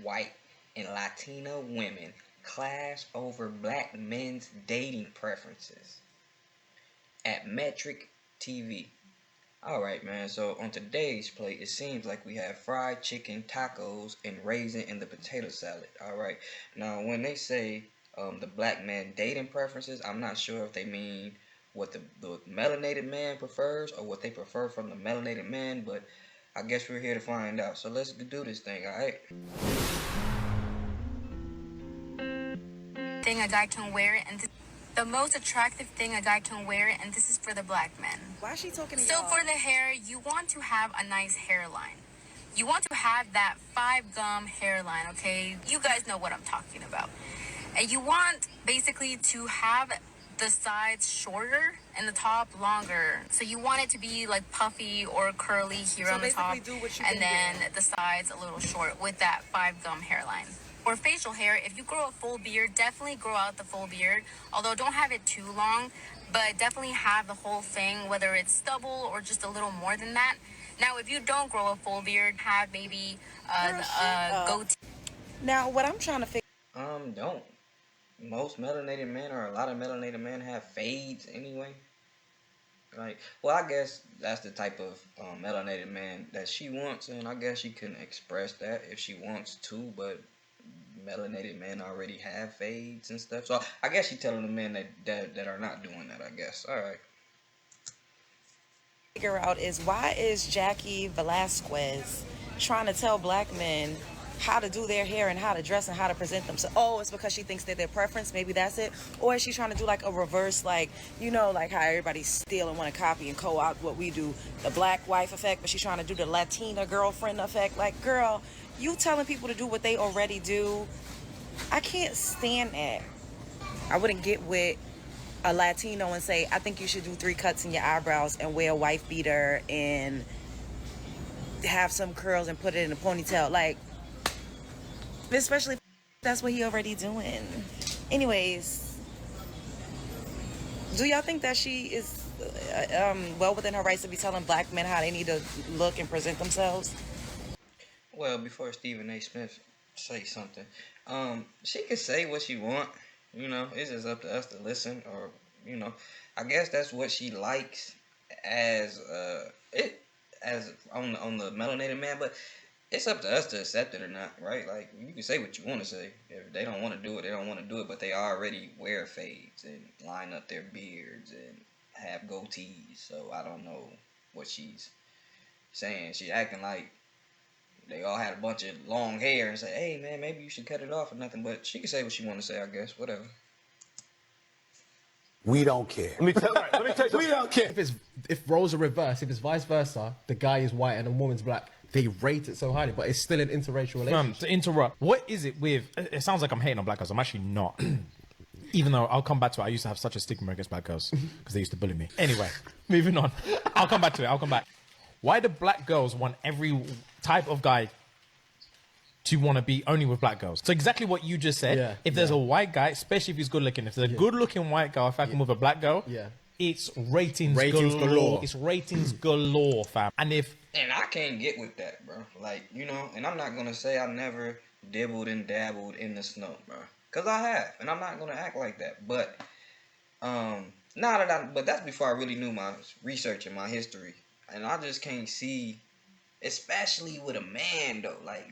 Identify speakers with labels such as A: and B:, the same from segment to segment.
A: white and Latina women clash over black men's dating preferences at Metric TV. Alright, man, so on today's plate, it seems like we have fried chicken, tacos, and raisin in the potato salad. Alright, now when they say the black man dating preferences, I'm not sure if they mean what the melanated man prefers or what they prefer from the melanated man, but I guess we're here to find out. So let's do this thing, alright?
B: Thing a guy can wear, and the most attractive thing a guy can wear, and this is for the black men.
C: Why is she talking to
B: So
C: y'all?
B: for the hair, you want to have a nice hairline. You want to have that 5 gum hairline, okay? You guys know what I'm talking about. And you want basically to have the sides shorter and the top longer. So you want it to be like puffy or curly here on the top,
C: do what you
B: and then the sides a little short with that 5 gum hairline. For facial hair, if you grow a full beard, definitely grow out the full beard. Although don't have it too long, but definitely have the whole thing, whether it's stubble or just a little more than that. Now, if you don't grow a full beard, have maybe a goatee.
C: Now, what I'm trying to figure
A: Don't. Most melanated men, or a lot of melanated men, have fades anyway. Like, well, I guess that's the type of melanated man that she wants, and I guess she can express that if she wants to, but melanated men already have fades and stuff. So I guess she's telling the men that are not doing that, I guess. Alright.
C: out is why is Jackie Velasquez trying to tell black men how to do their hair and how to dress and how to present themselves? Oh, it's because she thinks that their preference, maybe that's it. Or is she trying to do like a reverse, like, you know, like how everybody steal and want to copy and co-opt what we do, the black wife effect, but she's trying to do the Latina girlfriend effect. Like, girl, you telling people to do what they already do, I can't stand that. I wouldn't get with a Latino and say, I think you should do 3 cuts in your eyebrows and wear a wife beater and have some curls and put it in a ponytail. Like, especially if that's what he already doing. Anyways, do y'all think that she is well within her rights to be telling black men how they need to look and present themselves?
A: Well, before Stephen A. Smith say something, she can say what she want. You know, it's just up to us to listen, or I guess that's what she likes as on the melanated man. But it's up to us to accept it or not, right? Like, you can say what you want to say. If they don't want to do it, they don't want to do it. But they already wear fades and line up their beards and have goatees. So I don't know what she's saying. She's acting like they all had a bunch of long hair and say, hey man, maybe you should cut it off or nothing. But she can say what she want to say, I guess. Whatever.
D: We don't care.
E: Let me tell you,
D: We don't care.
E: if roles are reversed, if it's vice versa, the guy is white and the woman's black, they rate it so highly, but it's still an interracial relationship.
F: To interrupt, what is it with? It sounds like I'm hating on black girls. I'm actually not. Even though I'll come back to it, I used to have such a stigma against black girls because they used to bully me. Anyway, moving on. I'll come back to it. I'll come back. Why do black girls want every type of guy to want to be only with black girls? So exactly what you just said.
E: Yeah,
F: if there's a white guy, especially if he's good looking, if there's a good looking white guy, if I can with a black girl, it's ratings galore. It's ratings galore, fam. And
A: I can't get with that, bro. Like, and I'm not gonna say I never dibbled and dabbled in the snow, bro, because I have, and I'm not gonna act like that. But but that's before I really knew my research and my history, and I just can't see, especially with a man though. Like,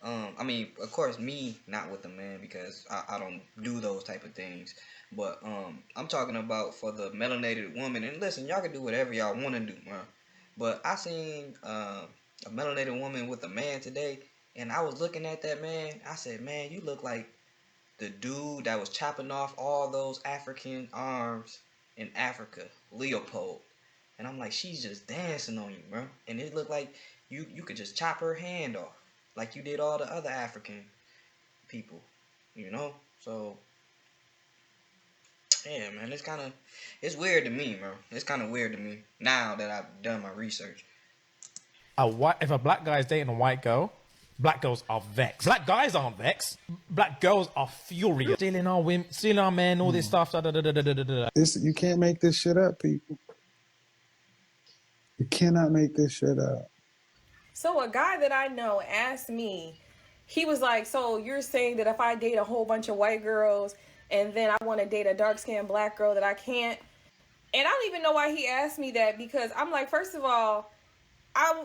A: I mean, of course, me not with a man because I don't do those type of things. But I'm talking about for the melanated woman. And listen, y'all can do whatever y'all want to do, man. But I seen a melanated woman with a man today, and I was looking at that man. I said, man, you look like the dude that was chopping off all those African arms in Africa, Leopold. And I'm like, she's just dancing on you, bro. And it looked like you could just chop her hand off, like you did all the other African people, So, yeah, man, it's weird to me, bro. It's kind of weird to me now that I've done my research.
F: if a black guy is dating a white girl, black girls are vexed. Black guys aren't vexed. Black girls are furious. Stealing our women, stealing our men, all this stuff.
G: You can't make this shit up, people. You cannot make this shit up.
H: So a guy that I know asked me,
D: he was like, so you're saying that if I date a whole bunch of white girls and then I want to date a dark-skinned black girl that I can't? And I don't even know why he asked me that, because I'm like, first of all,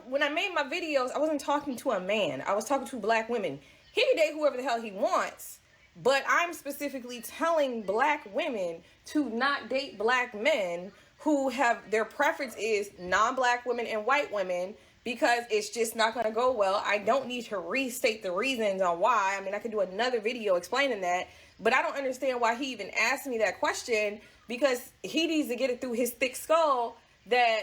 D: when I made my videos, I wasn't talking to a man. I was talking to black women. He can date whoever the hell he wants, but I'm specifically telling black women to not date black men who have their preference is non-black women and white women, because it's just not going to go well. I don't need to restate the reasons on why. I mean, I could do another video explaining that, but I don't understand why he even asked me that question, because he needs to get it through his thick skull that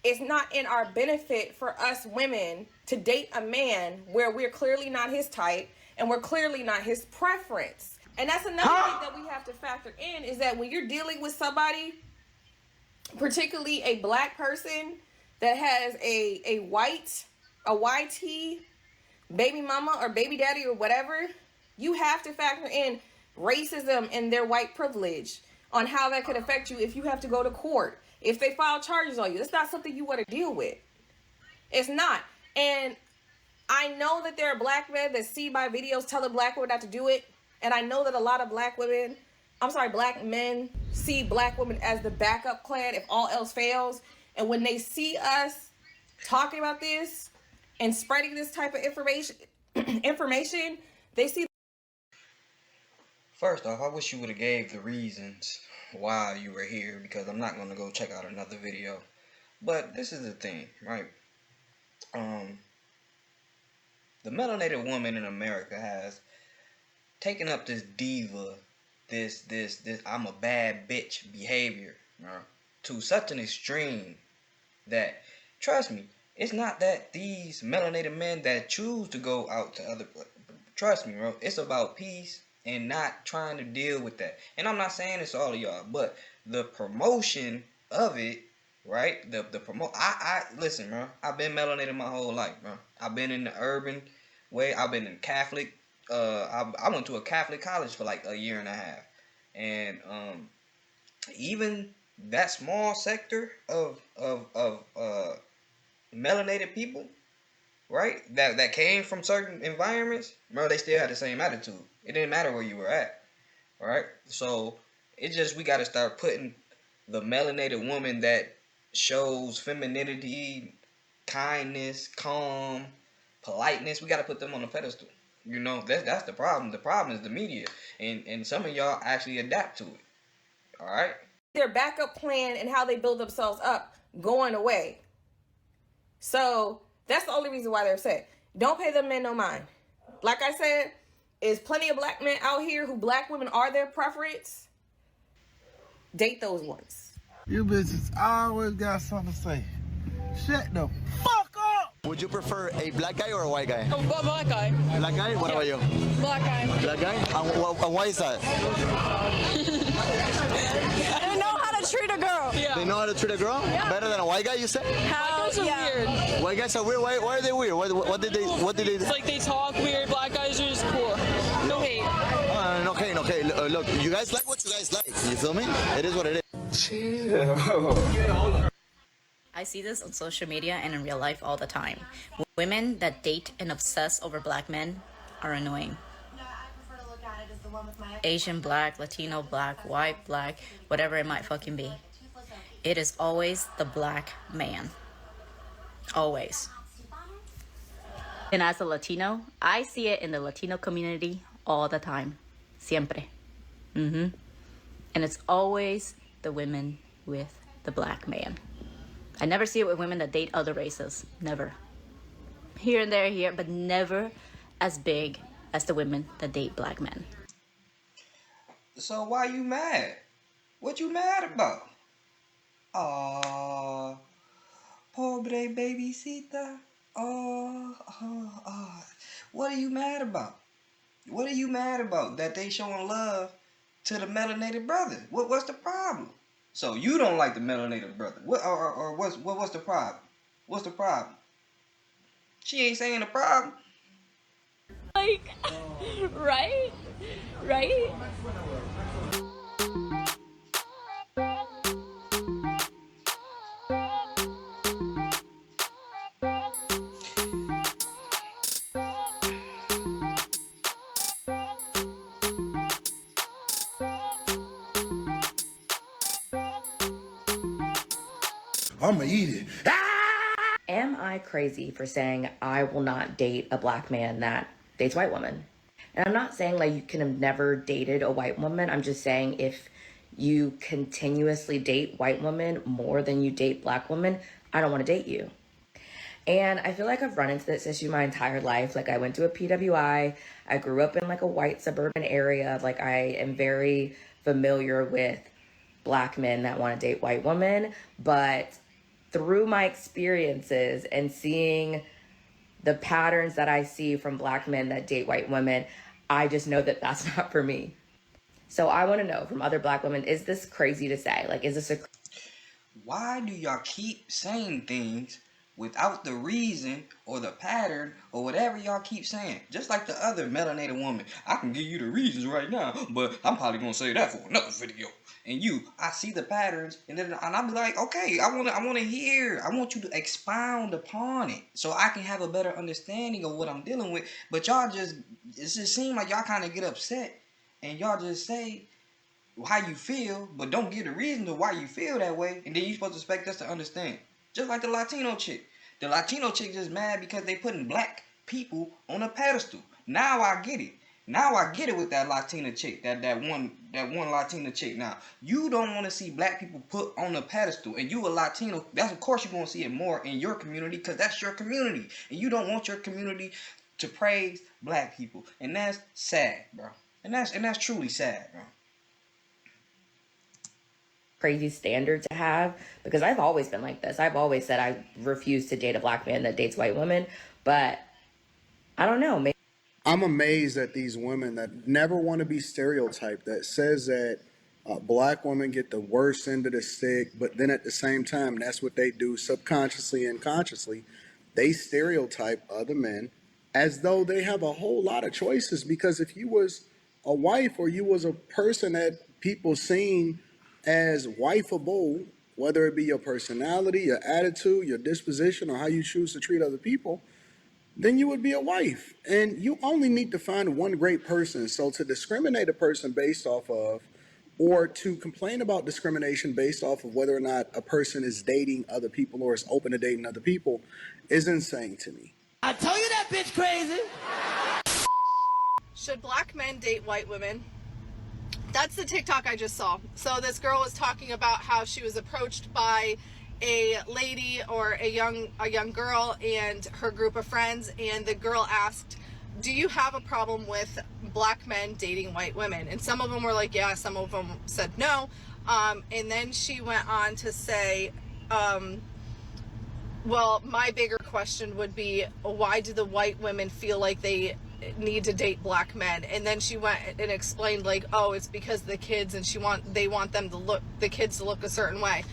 D: it's not in our benefit for us women to date a man where we're clearly not his type and we're clearly not his preference. And that's another thing that we have to factor in, is that when you're dealing with somebody, particularly a black person that has a YT baby mama or baby daddy or whatever, you have to factor in racism and their white privilege on how that could affect you if you have to go to court, if they file charges on you. That's not something you want to deal with. It's not. And I know that there are black men that see my videos telling black women not to do it. And I know that a lot of black men see black women as the backup plan if all else fails. And when they see us talking about this and spreading this type of information, they see.
A: First off, I wish you would have gave the reasons why you were here, because I'm not going to go check out another video. But this is the thing, right? The melanated woman in America has taken up this diva, this I'm a bad bitch behavior, to such an extreme that, trust me, it's not that these melanated men that choose to go out to other, trust me, bro, it's about peace and not trying to deal with that. And I'm not saying it's all of y'all, but the promotion of it, right? The I listen, bro. I've been melanated my whole life, bro. I've been in the urban way. I've been in Catholic. I went to a Catholic college for like a year and a half, and even that small sector of melanated people, right? That came from certain environments, bro. They still had the same attitude. It didn't matter where you were at, right? So it's just, we got to start putting the melanated woman that shows femininity, kindness, calm, politeness. We got to put them on a pedestal. You know, that's the problem. The problem is the media, and some of y'all actually adapt to it. All right.
D: Their backup plan and how they build themselves up going away. So that's the only reason why they're upset. Don't pay them men no mind. Like I said, there's plenty of black men out here who black women are their preference. Date those ones.
H: You bitches always got something to say. Shut the fuck up!
I: Would you prefer a black guy or a white guy?
J: A black guy.
I: Black guy? What about you?
J: Black guy.
I: Black guy? And why is that?
J: I don't know how to treat a girl. Yeah.
I: They know how to treat a girl? Yeah. Better than a white guy, you said?
J: White guys are weird.
I: White guys are weird? Why are they weird? What did they do?
J: It's like they talk weird. Black guys are just cool. No hate.
I: Okay. Look, you guys like what you guys like. You feel me? It is what it is.
H: Chill.
B: I see this on social media and in real life all the time. Women that date and obsess over black men are annoying. Asian, black, Latino, black, white, black, whatever it might fucking be. It is always the black man. Always. And as a Latino, I see it in the Latino community all the time. Siempre. And it's always the women with the black man. I never see it with women that date other races. Never. Here and there, but never as big as the women that date black men.
A: So why you mad? What you mad about? Pobre babysita. What are you mad about? What are you mad about? That they showing love to the melanated brother? What's the problem? So you don't like the melanated brother? What's the problem? What's the problem? She ain't saying the problem.
J: Like, right?
H: I'ma eat it.
C: Am I crazy for saying I will not date a black man that dates white women? And I'm not saying like you can have never dated a white woman. I'm just saying if you continuously date white women more than you date black women, I don't want to date you. And I feel like I've run into this issue my entire life. Like I went to a PWI. I grew up in like a white suburban area. Like I am very familiar with black men that want to date white women. But through my experiences and seeing the patterns that I see from black men that date white women, I just know that that's not for me. So I want to know from other black women, is this crazy to say? Like, is this a...
A: Why do y'all keep saying things without the reason or the pattern or whatever y'all keep saying? Just like the other melanated woman. I can give you the reasons right now, but I'm probably gonna say that for another video. And I see the patterns, and I'll be like, okay, I wanna hear. I want you to expound upon it so I can have a better understanding of what I'm dealing with. But it just seems like y'all kind of get upset and y'all just say how you feel, but don't give the reason to why you feel that way, and then you supposed to expect us to understand. Just like the Latino chick. The Latino chick just mad because they putting black people on a pedestal. Now I get it. Now I get it with that Latina chick, that one Latina chick. Now you don't want to see black people put on a pedestal, and you a Latino. That's of course you're gonna see it more in your community because that's your community, and you don't want your community to praise black people, and that's sad, bro. And that's truly sad, bro.
C: crazy standard to have? Because I've always been like this. I've always said I refuse to date a black man that dates white women, but I don't know. Maybe
G: I'm amazed at these women that never want to be stereotyped, that says that black women get the worst end of the stick, but then at the same time, that's what they do subconsciously and consciously. They stereotype other men as though they have a whole lot of choices. Because if you was a wife or you was a person that people seen as wifeable, whether it be your personality, your attitude, your disposition, or how you choose to treat other people, then you would be a wife. And you only need to find one great person. So to discriminate a person based off of, or to complain about discrimination based off of whether or not a person is dating other people or is open to dating other people is insane to me.
J: I tell you that bitch crazy.
K: Should black men date white women? That's the TikTok I just saw. So this girl was talking about how she was approached by a lady or a young girl and her group of friends, and the girl asked, do you have a problem with black men dating white women? And some of them were like, yeah, some of them said no. And then she went on to say, well, my bigger question would be, why do the white women feel like they need to date black men? And then she went and explained like, oh, it's because the kids, and they want them to look, the kids to look a certain way.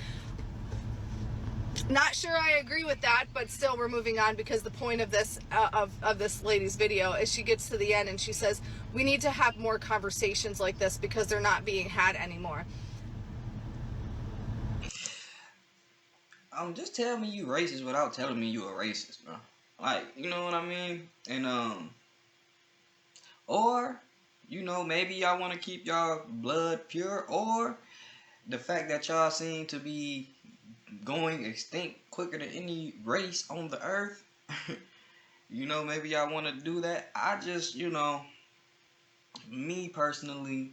K: Not sure I agree with that, but still we're moving on, because the point of this of this lady's video is she gets to the end and she says we need to have more conversations like this because they're not being had anymore.
A: Just tell me you racist without telling me you a racist, bro. Like, you know what I mean? And or maybe y'all want to keep y'all blood pure, or the fact that y'all seem to be going extinct quicker than any race on the earth. Maybe y'all want to do that. I just, me personally,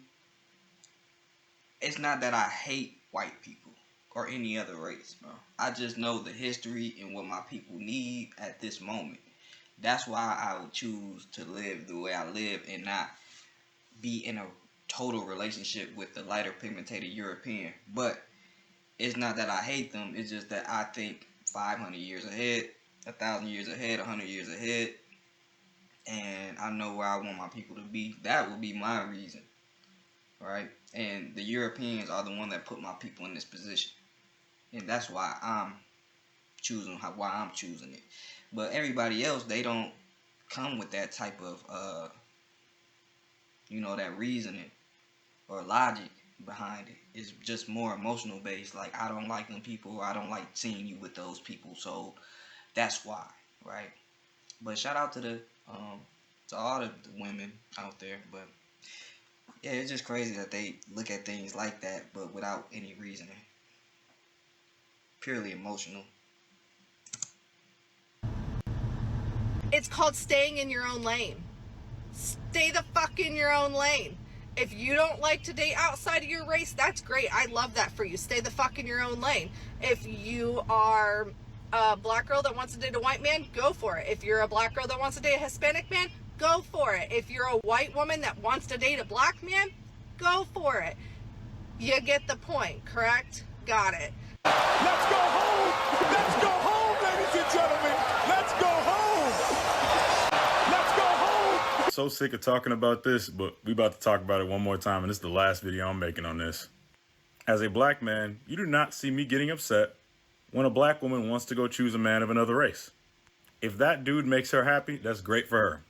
A: it's not that I hate white people or any other race, bro. I just know the history and what my people need at this moment. That's why I would choose to live the way I live and not be in a total relationship with the lighter pigmented European. But it's not that I hate them. It's just that I think 500 years ahead, 1,000 years ahead, 100 years ahead, and I know where I want my people to be. That would be my reason, right? And the Europeans are the one that put my people in this position, and that's why I'm choosing it. But everybody else, they don't come with that type of that reasoning or logic behind it. It's just more emotional based. Like, I don't like them people, or I don't like seeing you with those people, so that's why, right? But shout out to all the women out there. But yeah, it's just crazy that they look at things like that, but without any reasoning. purely emotional.
K: It's called staying in your own lane. Stay the fuck in your own lane. If you don't like to date outside of your race, that's great. I love that for you. Stay the fuck in your own lane. If you are a black girl that wants to date a white man, go for it. If you're a black girl that wants to date a Hispanic man, go for it. If you're a white woman that wants to date a black man, go for it. You get the point, correct? Got it.
L: Let's go home! Let's go home, ladies and gentlemen! Let's go home! Let's go home!
M: So sick of talking about this, but we about to talk about it one more time, and this is the last video I'm making on this. As a black man, you do not see me getting upset when a black woman wants to go choose a man of another race. If that dude makes her happy, that's great for her.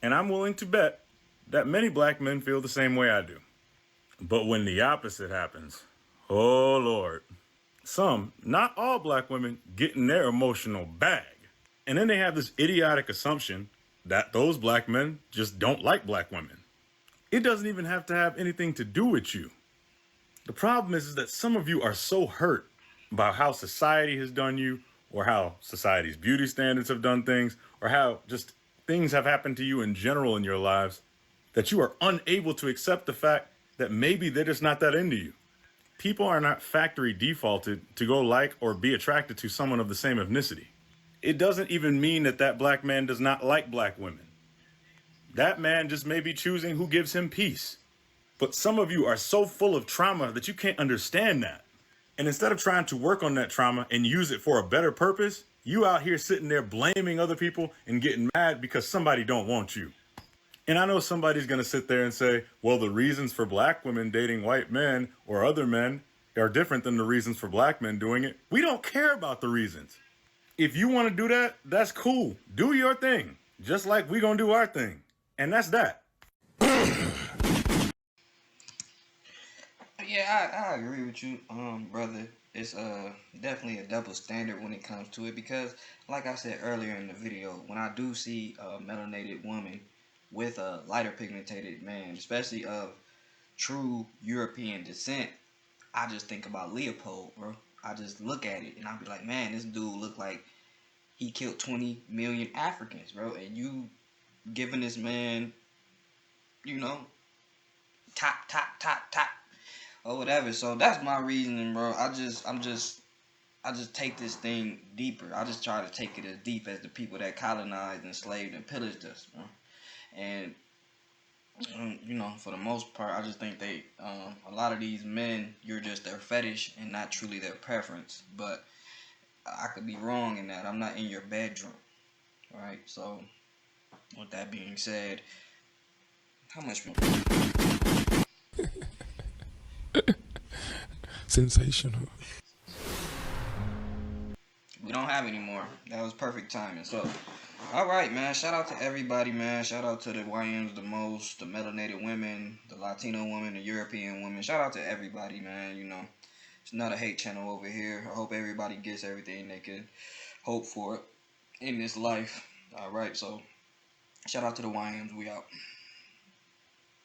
M: And I'm willing to bet that many black men feel the same way I do. But when the opposite happens, oh Lord. Some, not all black women, get in their emotional bag. And then they have this idiotic assumption that those black men just don't like black women. It doesn't even have to have anything to do with you. The problem is that some of you are so hurt by how society has done you, or how society's beauty standards have done things, or how just things have happened to you in general in your lives, that you are unable to accept the fact that maybe they're just not that into you. People are not factory defaulted to go like or be attracted to someone of the same ethnicity. It doesn't even mean that that black man does not like black women. That man just may be choosing who gives him peace. But some of you are so full of trauma that you can't understand that. And instead of trying to work on that trauma and use it for a better purpose, you out here sitting there blaming other people and getting mad because somebody don't want you. And I know somebody's going to sit there and say, well, the reasons for black women dating white men or other men are different than the reasons for black men doing it. We don't care about the reasons. If you want to do that, that's cool. Do your thing, just like we going to do our thing. And that's that.
A: Yeah, I agree with you, brother. It's definitely a double standard when it comes to it because, like I said earlier in the video, when I do see a melanated woman with a lighter pigmented man, especially of true European descent, I just think about Leopold, bro. I just look at it and I'll be like, man, this dude look like he killed 20 million Africans, bro. And you giving this man, you know, top, or whatever. So that's my reasoning, bro. I just take this thing deeper. I just try to take it as deep as the people that colonized, enslaved, and pillaged us, bro. And you know, for the most part, I just think they, a lot of these men, you're just their fetish and not truly their preference. But I could be wrong in that. I'm not in your bedroom, right? So, with that being said, how much more?
L: Sensational.
A: We don't have any more. That was perfect timing. So, all right, man. Shout out to everybody, man. Shout out to the YNs the most, the melanated women, the Latino women, the European women. Shout out to everybody, man. You know, it's not a hate channel over here. I hope everybody gets everything they could hope for in this life. All right, so shout out to the YNs. We out.